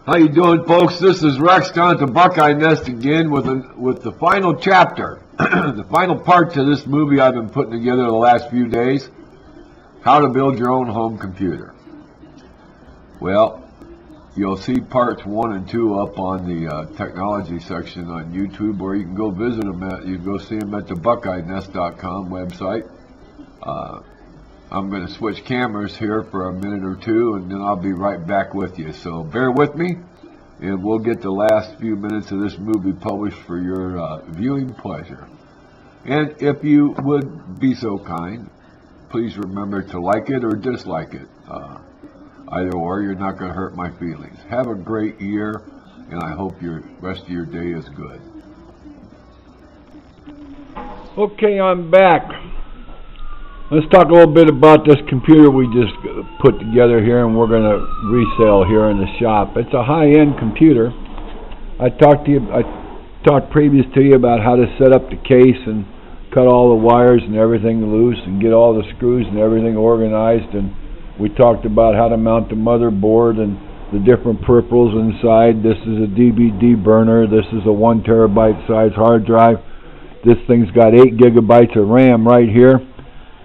How you doing, folks? This is Rex down at the Buckeyenest again with the final chapter, the final part to this movie I've been putting together the last few days, how to build your own home computer. Well, you'll see parts 1 and 2 up on the technology section on YouTube, or you can go visit them you can go see them at the Buckeyenest.com website. I'm going to switch cameras here for a minute or two, and then I'll be right back with you. So bear with me, and we'll get the last few minutes of this movie published for your viewing pleasure. And if you would be so kind, please remember to like it or dislike it. Either or, you're not going to hurt my feelings. Have a great year, and I hope your rest of your day is good. Okay, I'm back. Let's talk a little bit about this computer we just put together here, and we're going to resell here in the shop. It's a high-end computer. I talked previous to you about how to set up the case and cut all the wires and everything loose and get all the screws and everything organized, and we talked about how to mount the motherboard and the different peripherals inside. This is a DVD burner. This is a 1 terabyte size hard drive. This thing's got 8 gigabytes of RAM right here.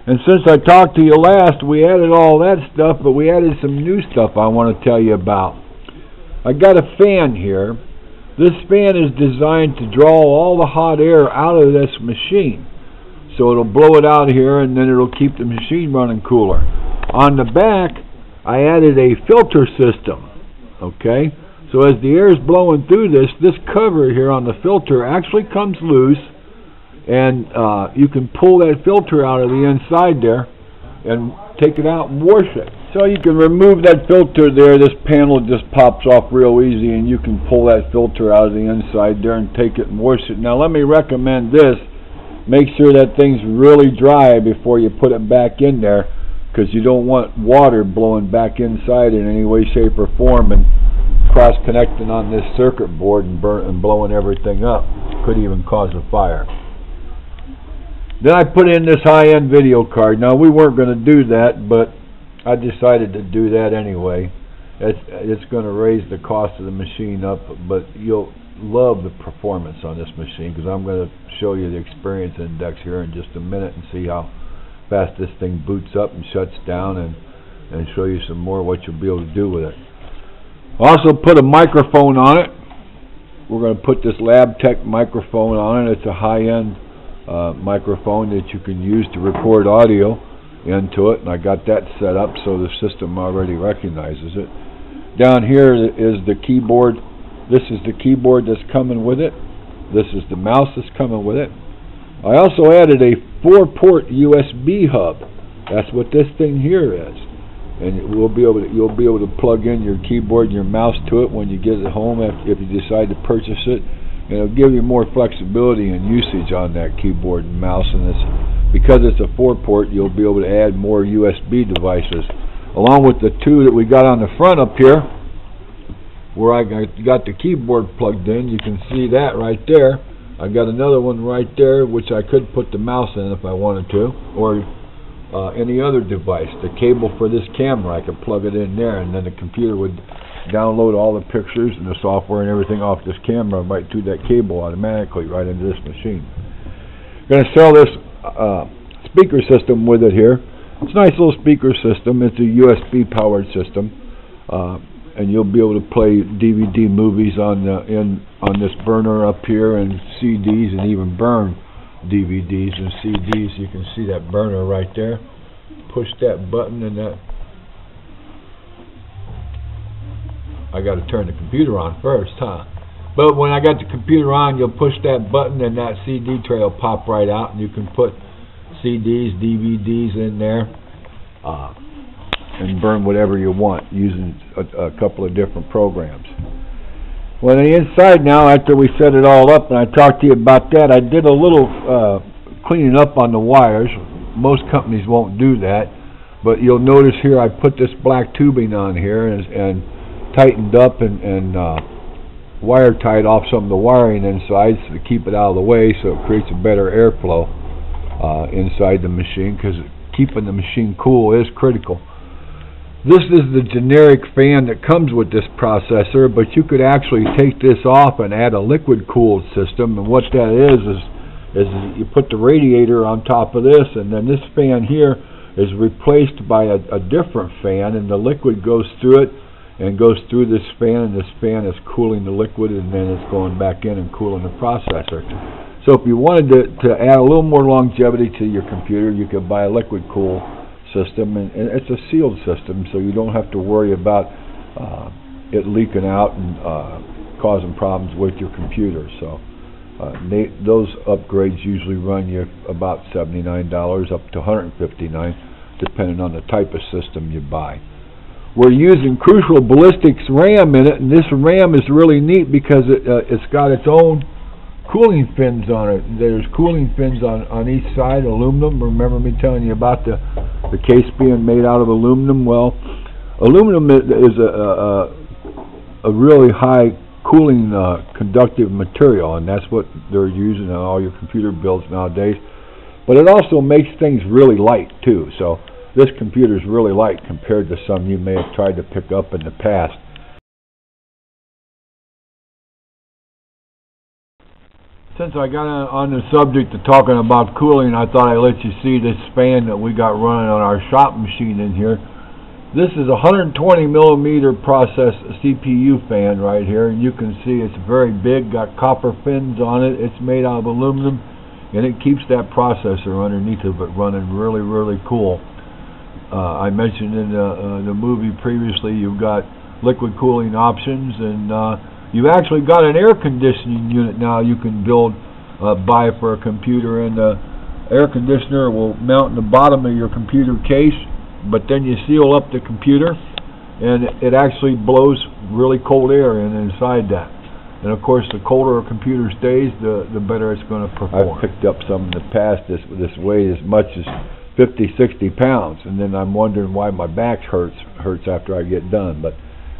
And since I talked to you last, we added all that stuff, but we added some new stuff I want to tell you about. I got a fan here. This fan is designed to draw all the hot air out of this machine. So it'll blow it out here, and then it'll keep the machine running cooler. On the back, I added a filter system. Okay? So as the air is blowing through this cover here on the filter actually comes loose, and you can pull that filter out of the inside there and take it out and wash it. So you can remove that filter there. This panel just pops off real easy, and you can pull that filter out of the inside there and take it and wash it. Now let me recommend this. Make sure that thing's really dry before you put it back in there, because you don't want water blowing back inside in any way, shape, or form and cross-connecting on this circuit board and blowing everything up. Could even cause a fire. Then I put in this high-end video card. Now, we weren't going to do that, but I decided to do that anyway. It's going to raise the cost of the machine up, but you'll love the performance on this machine, because I'm going to show you the experience index here in just a minute and see how fast this thing boots up and shuts down, and show you some more what you'll be able to do with it. Also put a microphone on it. We're going to put this LabTech microphone on it. It's a high-end microphone that you can use to record audio into it, and I got that set up so the system already recognizes it. Down here is the keyboard. This is the keyboard that's coming with it. This is the mouse that's coming with it. I also added a 4-port USB hub. That's what this thing here is, and you'll be able to plug in your keyboard and your mouse to it when you get it home if you decide to purchase it. And it'll give you more flexibility and usage on that keyboard and mouse, and because it's a 4-port, you'll be able to add more USB devices. Along with the 2 that we got on the front up here, where I got the keyboard plugged in, you can see that right there. I got another one right there, which I could put the mouse in if I wanted to, or any other device. The cable for this camera, I could plug it in there, and then the computer would download all the pictures and the software and everything off this camera right through that cable automatically right into this machine. I'm going to sell this speaker system with it here. It's a nice little speaker system. It's a USB powered system, and you'll be able to play DVD movies on this burner up here, and CDs, and even burn DVDs and CDs. You can see that burner right there. Push that button, and that. I got to turn the computer on first, huh? But when I got the computer on, you'll push that button, and that CD tray will pop right out, and you can put CDs, DVDs in there, and burn whatever you want using a couple of different programs. Well, on the inside now, after we set it all up, and I talked to you about that, I did a little cleaning up on the wires. Most companies won't do that, but you'll notice here I put this black tubing on here and tightened up and wire tied off some of the wiring inside to keep it out of the way, so it creates a better airflow inside the machine, because keeping the machine cool is critical. This is the generic fan that comes with this processor, but you could actually take this off and add a liquid cooled system. And what that is you put the radiator on top of this, and then this fan here is replaced by a different fan, and the liquid goes through it and goes through this fan, and this fan is cooling the liquid, and then it's going back in and cooling the processor. So if you wanted to add a little more longevity to your computer, you could buy a liquid cool system, and it's a sealed system, so you don't have to worry about it leaking out and causing problems with your computer. So those upgrades usually run you about $79 up to $159, depending on the type of system you buy. We're using Crucial Ballistics RAM in it, and this RAM is really neat because it's got its own cooling fins on it. There's cooling fins on each side, aluminum. Remember me telling you about the case being made out of aluminum? Well, aluminum is a really high cooling conductive material, and that's what they're using on all your computer builds nowadays. But it also makes things really light too. So this computer is really light compared to some you may have tried to pick up in the past. Since I got on the subject of talking about cooling, I thought I'd let you see this fan that we got running on our shop machine in here. This is a 120 millimeter process CPU fan right here, and you can see it's very big, got copper fins on it. It's made out of aluminum, and it keeps that processor underneath of it running really, really cool. I mentioned in the movie previously, you've got liquid cooling options, and you've actually got an air conditioning unit now you can buy for a computer, and the air conditioner will mount in the bottom of your computer case, but then you seal up the computer, and it actually blows really cold air inside that. And of course, the colder a computer stays, the better it's going to perform. I've picked up some in the past. This weighed as much as 50, 60 pounds, and then I'm wondering why my back hurts after I get done. But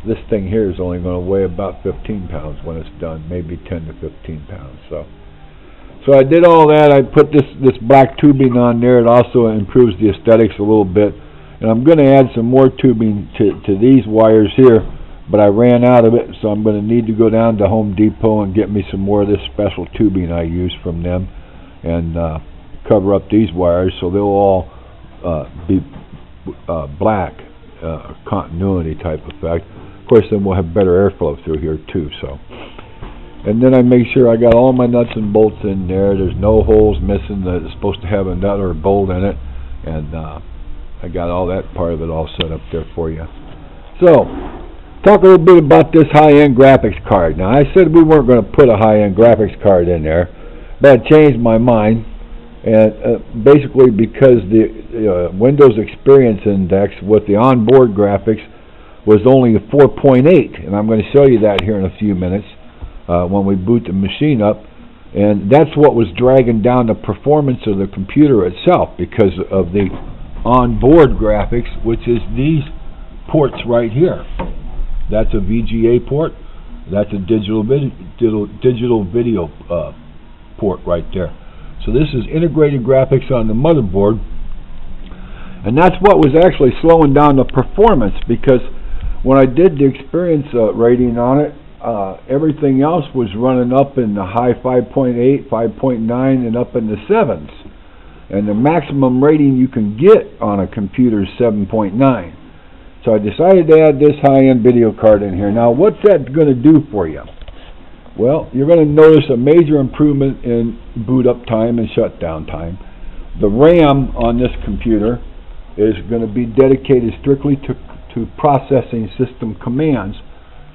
this thing here is only going to weigh about 15 pounds when it's done, maybe 10 to 15 pounds. So I did all that. I put this black tubing on there. It also improves the aesthetics a little bit. And I'm going to add some more tubing to these wires here, but I ran out of it, so I'm going to need to go down to Home Depot and get me some more of this special tubing I use from them, and cover up these wires so they'll all be black, continuity type effect. Of course, then we'll have better airflow through here too. So, and then I make sure I got all my nuts and bolts in there. There's no holes missing that is supposed to have a nut or a bolt in it, and I got all that part of it all set up there for you. So, talk a little bit about this high-end graphics card. Now, I said we weren't going to put a high-end graphics card in there, but I changed my mind, and basically because the Windows Experience Index with the onboard graphics was only a 4.8, and I'm going to show you that here in a few minutes when we boot the machine up. And that's what was dragging down the performance of the computer itself, because of the onboard graphics, which is these ports right here. That's a VGA port. That's a digital video port right there. So this is integrated graphics on the motherboard, and that's what was actually slowing down the performance, because when I did the experience rating on it, everything else was running up in the high 5.8, 5.9, and up in the 7s. And the maximum rating you can get on a computer is 7.9. So I decided to add this high-end video card in here. Now, what's that going to do for you? Well, you're going to notice a major improvement in boot up time and shutdown time. The RAM on this computer is going to be dedicated strictly to processing system commands,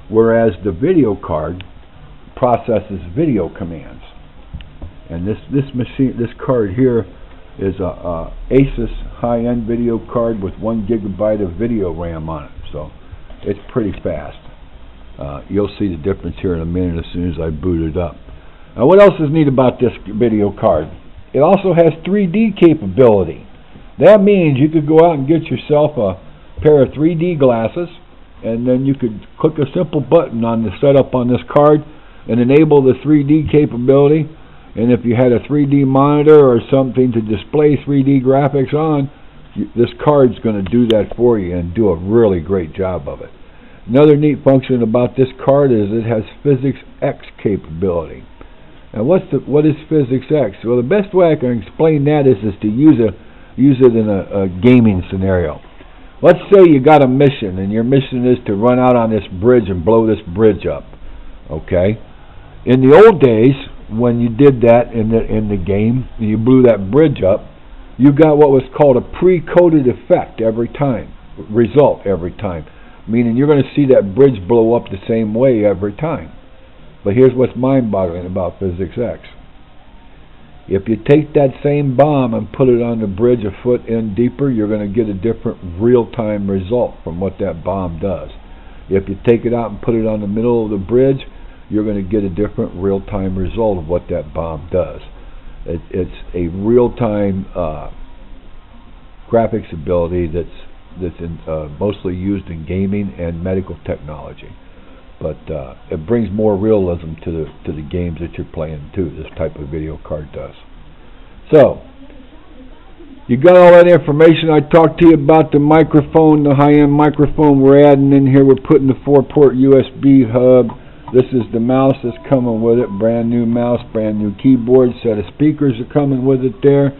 whereas the video card processes video commands. And this card here is a Asus high-end video card with 1 gigabyte of video RAM on it, so it's pretty fast. You'll see the difference here in a minute as soon as I boot it up. Now, what else is neat about this video card? It also has 3D capability. That means you could go out and get yourself a pair of 3D glasses, and then you could click a simple button on the setup on this card and enable the 3D capability. And if you had a 3D monitor or something to display 3D graphics on, this card's going to do that for you and do a really great job of it. Another neat function about this card is it has Physics X capability. Now what is Physics X? Well, the best way I can explain that is to use it in a gaming scenario. Let's say you got a mission, and your mission is to run out on this bridge and blow this bridge up. Okay? In the old days, when you did that in the game, you blew that bridge up, you got what was called a pre-coded effect every time, result every time. Meaning you're going to see that bridge blow up the same way every time. But here's what's mind-boggling about Physics X. If you take that same bomb and put it on the bridge a foot in deeper, you're going to get a different real-time result from what that bomb does. If you take it out and put it on the middle of the bridge, you're going to get a different real-time result of what that bomb does. It's a real-time graphics ability that's mostly used in gaming and medical technology. But it brings more realism to the games that you're playing too. This type of video card does. So you got all that information. I talked to you about the microphone, the high-end microphone we're adding in here. We're putting the 4-port USB hub. This is the mouse that's coming with it. Brand new mouse, brand new keyboard. Set of speakers are coming with it there.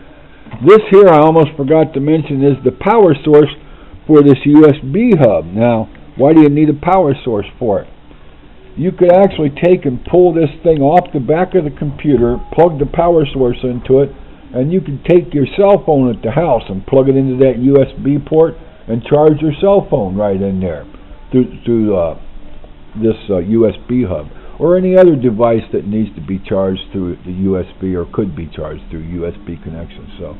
This here, I almost forgot to mention, is the power source for this USB hub. Now, why do you need a power source for it? You could actually take and pull this thing off the back of the computer, plug the power source into it, and you can take your cell phone at the house and plug it into that USB port and charge your cell phone right in there through this USB hub, or any other device that needs to be charged through the USB or could be charged through USB connection. So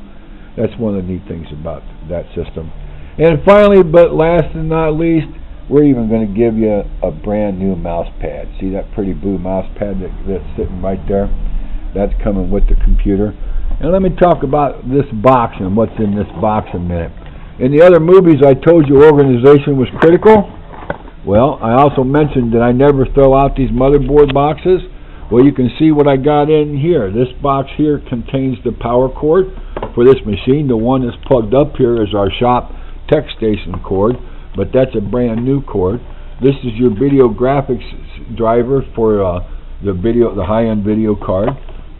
that's one of the neat things about that system. And finally, but last and not least, we're even going to give you a brand new mouse pad. See that pretty blue mouse pad that's sitting right there? That's coming with the computer. And let me talk about this box and what's in this box in a minute. In the other movies I told you organization was critical. Well, I also mentioned that I never throw out these motherboard boxes. Well, you can see what I got in here. This box here contains the power cord for this machine. The one that's plugged up here is our shop tech station cord, but that's a brand new cord. This is your video graphics driver for the high-end video card.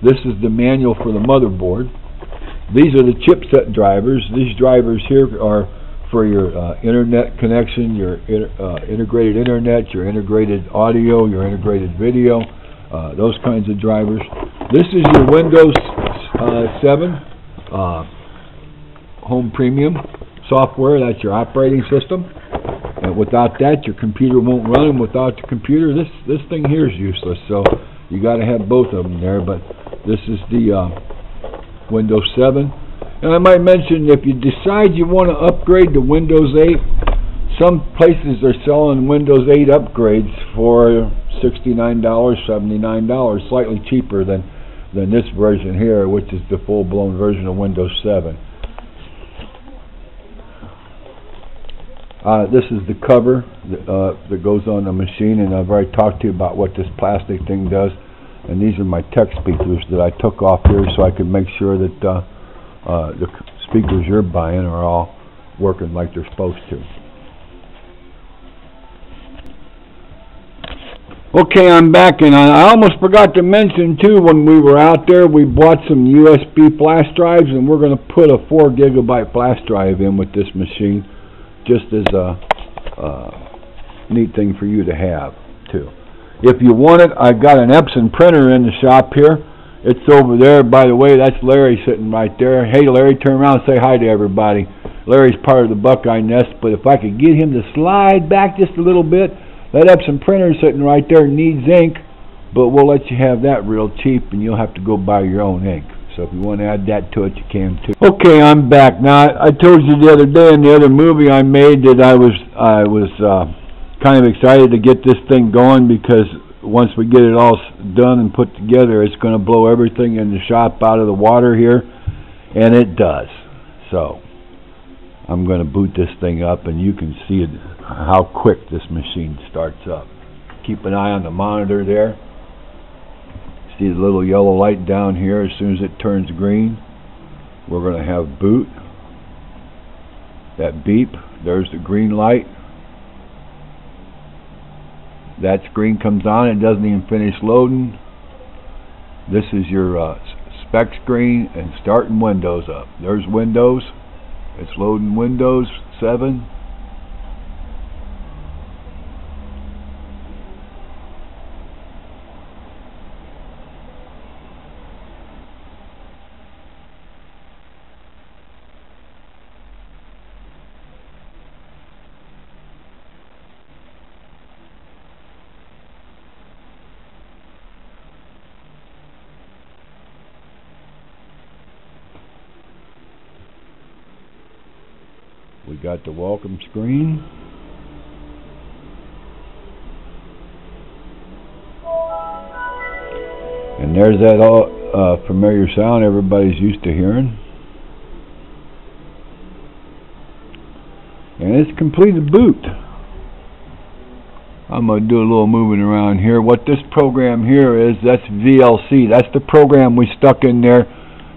This is the manual for the motherboard. These are the chipset drivers. These drivers here are for your internet connection, your integrated internet, your integrated audio, your integrated video, those kinds of drivers. This is your Windows 7 Home Premium software. That's your operating system. And without that, your computer won't run, and without the computer, this thing here is useless. So you got to have both of them there. But this is the Windows 7. And I might mention, if you decide you want to upgrade to Windows 8, some places are selling Windows 8 upgrades for $69, $79, slightly cheaper than this version here, which is the full-blown version of Windows 7. This is the cover that goes on the machine, and I've already talked to you about what this plastic thing does. And these are my tech speakers that I took off here so I could make sure that the speakers you're buying are all working like they're supposed to. Okay, I'm back, and I almost forgot to mention too, when we were out there, we bought some USB flash drives, and we're going to put a 4 gigabyte flash drive in with this machine, just as a neat thing for you to have too. If you want it, I've got an Epson printer in the shop here. It's over there. By the way, that's Larry sitting right there. Hey, Larry, turn around and say hi to everybody. Larry's part of the Buckeyenest, but if I could get him to slide back just a little bit, that Epson printer sitting right there needs ink, but we'll let you have that real cheap, and you'll have to go buy your own ink. So if you want to add that to it, you can too. Okay, I'm back. Now, I told you the other day in the other movie I made that I was kind of excited to get this thing going, because once we get it all done and put together, it's going to blow everything in the shop out of the water here, and it does. So I'm going to boot this thing up, and you can see how quick this machine starts up. Keep an eye on the monitor there. See the little yellow light down here? As soon as it turns green, we're going to have boot. that beep. There's the green light. That screen comes on. It doesn't even finish loading. This is your spec screen and starting Windows up. There's Windows. It's loading Windows 7. We got the welcome screen. And there's that familiar sound everybody's used to hearing. And it's completed boot. I'm going to do a little moving around here. What this program here is, that's VLC. That's the program we stuck in there.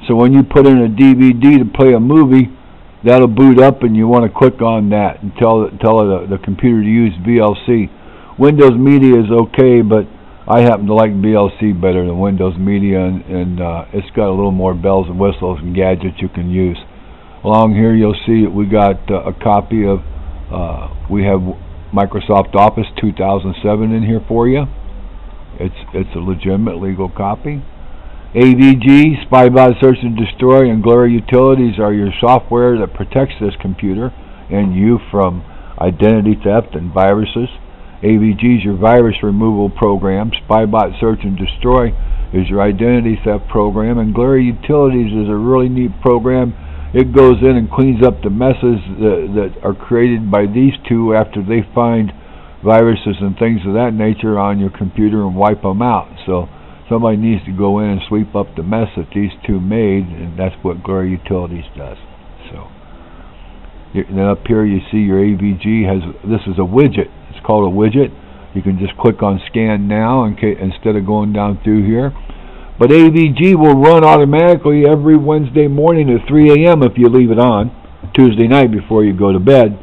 So when you put in a DVD to play a movie, that'll boot up, and you want to click on that and tell the computer to use VLC. Windows Media is okay, but I happen to like VLC better than Windows Media, and it's got a little more bells and whistles and gadgets you can use. Along here you'll see that we got a copy of, we have Microsoft Office 2007 in here for you. It's a legitimate legal copy. AVG, SpyBot Search and Destroy, and Glare Utilities are your software that protects this computer and you from identity theft and viruses. AVG is your virus removal program. SpyBot Search and Destroy is your identity theft program. And Glare Utilities is a really neat program. It goes in and cleans up the messes that are created by these two after they find viruses and things of that nature on your computer and wipe them out. So somebody needs to go in and sweep up the mess that these two made, and that's what Glare Utilities does. So, then up here you see your AVG has, this is a widget. It's called a widget. You can just click on Scan Now instead of going down through here. But AVG will run automatically every Wednesday morning at 3 a.m. if you leave it on, Tuesday night before you go to bed.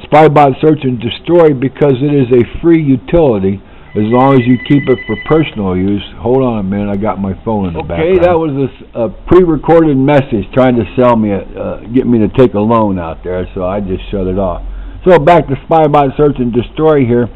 SpyBot Search and Destroy, because it is a free utility, as long as you keep it for personal use. Hold on a minute, I got my phone in the background. Okay, that was a pre-recorded message trying to sell me, get me to take a loan out there, so I just shut it off. So back to SpyBot Search and Destroy here.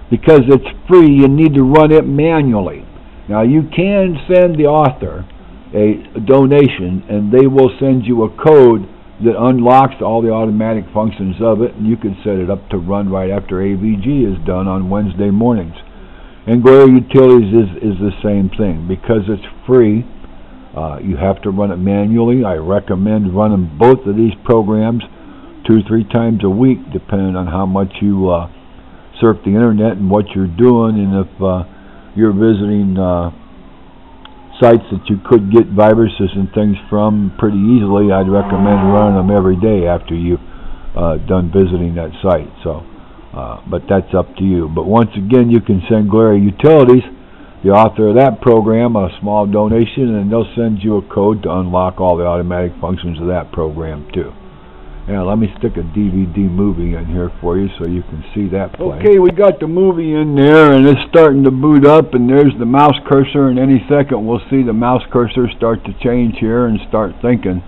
Because it's free, you need to run it manually. Now you can send the author a donation, and they will send you a code that unlocks all the automatic functions of it, and you can set it up to run right after AVG is done on Wednesday mornings. And Glare Utilities is the same thing. Because it's free, you have to run it manually. I recommend running both of these programs 2 or 3 times a week, depending on how much you surf the internet and what you're doing, and if you're visiting sites that you could get viruses and things from pretty easily, I'd recommend running them every day after you've done visiting that site. So. But that's up to you. But once again, you can send Glare Utilities, the author of that program, a small donation, and they'll send you a code to unlock all the automatic functions of that program too. Now let me stick a DVD movie in here for you so you can see that play. Okay, we got the movie in there, and it's starting to boot up, and there's the mouse cursor, and any second we'll see the mouse cursor start to change here and start thinking.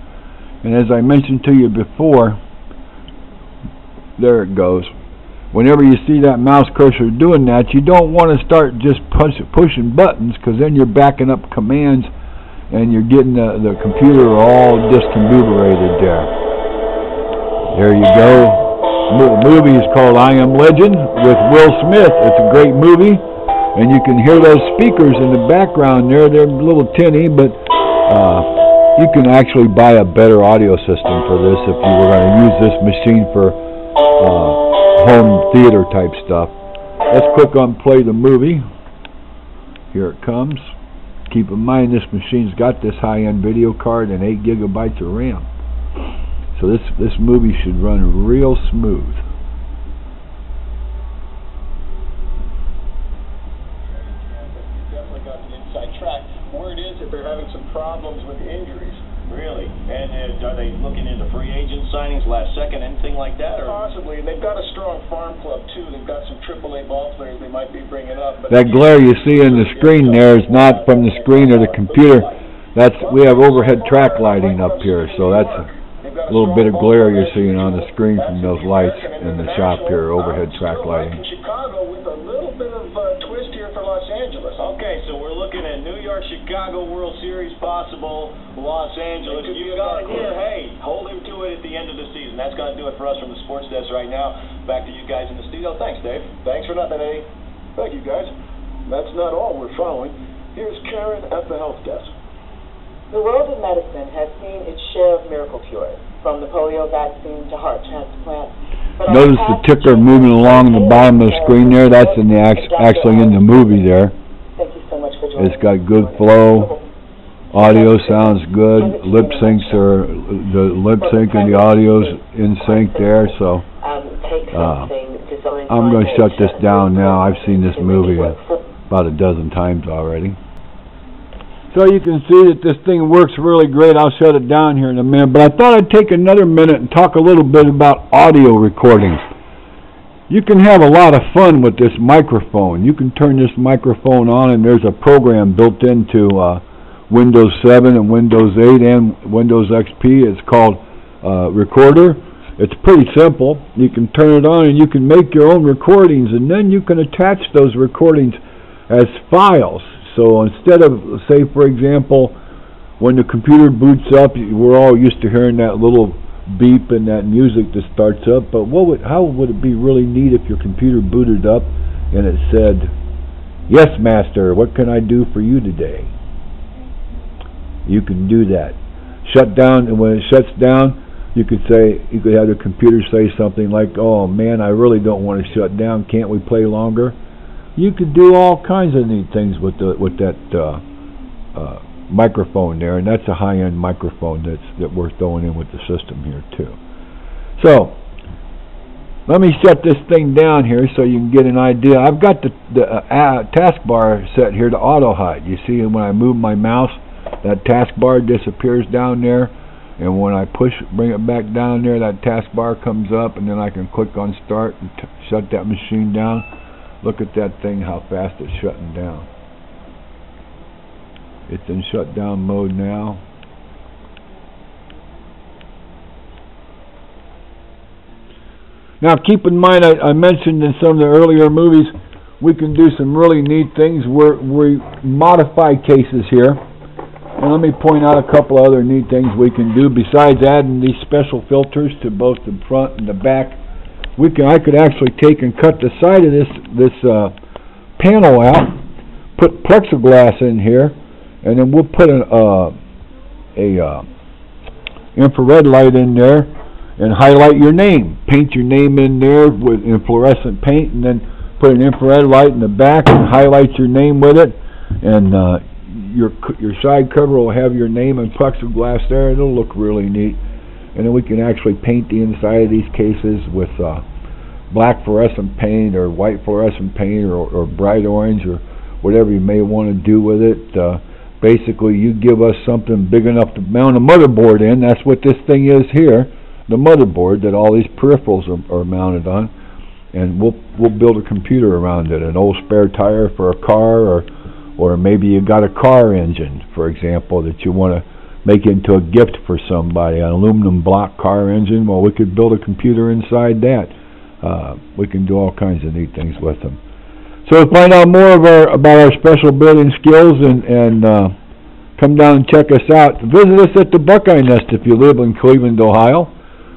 And as I mentioned to you before, there it goes. Whenever you see that mouse cursor doing that, you don't want to start just pushing buttons, because then you're backing up commands and you're getting the computer all discombobulated there. There you go. The movie is called I Am Legend with Will Smith. It's a great movie, and you can hear those speakers in the background there. They're a little tinny, but you can actually buy a better audio system for this if you were going to use this machine for home theater type stuff. Let's click on play the movie. Here it comes. Keep in mind this machine's got this high-end video card and 8 gigabytes of RAM. So this movie should run real smooth. Definitely got the inside track. Word is that they're having some problems with injuries. Really? And are they looking into free agent signings, last second, anything like that? Or? Possibly. They've got a strong farm club, too. They've got some AAA ball players they might be bringing up. But that glare you see in the screen there is not from the screen or the computer. We have overhead track lighting up here, so that's a little bit of glare you're seeing on the screen from those lights in the shop here, overhead track lighting. Chicago with a little bit of twist here for Los Angeles. Okay, so we're looking at New York, Chicago, World Series possible, Los Angeles. You've got it here. Hey, hold him to it at the end of the season. That's going to do it for us from the sports desk right now. Back to you guys in the studio. Thanks, Dave. Thanks for nothing, Eddie. Thank you, guys. That's not all we're following. Here's Karen at the help desk. The world of medicine has seen its share of miracle cures, from the polio vaccine to heart transplant. Notice the ticker moving along the bottom of the screen there. That's in the actually in the movie there. Thank you so much for joining. It's got good flow. Audio sounds good. Lip syncs are the lip sync and the audio's in sync there. So I'm going to shut this down now. I've seen this movie about a dozen times already. So you can see that this thing works really great. I'll shut it down here in a minute. But I thought I'd take another minute and talk a little bit about audio recordings. You can have a lot of fun with this microphone. You can turn this microphone on, and there's a program built into Windows 7 and Windows 8 and Windows XP. It's called Recorder. It's pretty simple. You can turn it on, and you can make your own recordings, and then you can attach those recordings as files. So instead of, say, for example, when the computer boots up, we're all used to hearing that little beep and that music that starts up. But how would it be really neat if your computer booted up and it said, "Yes, master, what can I do for you today?" You can do that. Shut down, and when it shuts down, you could have the computer say something like, "Oh man, I really don't want to shut down. Can't we play longer?" You could do all kinds of neat things with that microphone there, and that's a high-end microphone that we're throwing in with the system here too. So let me shut this thing down here so you can get an idea. I've got the taskbar set here to auto hide. You see, when I move my mouse, that taskbar disappears down there, and when I bring it back down there, that taskbar comes up, and then I can click on start and shut that machine down. Look at that thing, how fast it's shutting down. It's in shutdown mode now. Now keep in mind, I mentioned in some of the earlier movies, we can do some really neat things where we modify cases here. And let me point out a couple other neat things we can do besides adding these special filters to both the front and the back. I could actually take and cut the side of this panel out, put plexiglass in here, and then we'll put an infrared light in there and highlight your name. Paint your name in there in fluorescent paint, and then put an infrared light in the back and highlight your name with it. And your side cover will have your name and plexiglass there. It'll look really neat. And then we can actually paint the inside of these cases with black fluorescent paint or white fluorescent paint or bright orange or whatever you may want to do with it. Basically, you give us something big enough to mount a motherboard in. That's what this thing is here, the motherboard that all these peripherals are mounted on. And we'll build a computer around it, an old spare tire for a car, or maybe you got a car engine, for example, that you want to make into a gift for somebody, an aluminum block car engine. Well, we could build a computer inside that. We can do all kinds of neat things with them. So to find out more about our special building skills and come down and check us out, visit us at the Buckeyenest if you live in Cleveland, Ohio.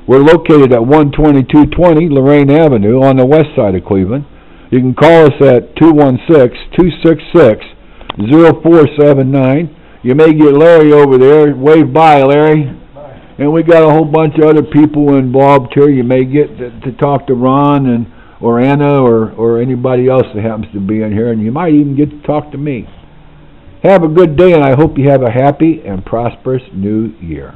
We're located at 12220 Lorraine Avenue on the west side of Cleveland. You can call us at 216-266-0479. You may get Larry over there. Wave bye, Larry. Bye. And we got a whole bunch of other people involved here. You may get to talk to Ron or Anna or anybody else that happens to be in here, and you might even get to talk to me. Have a good day, and I hope you have a happy and prosperous new year.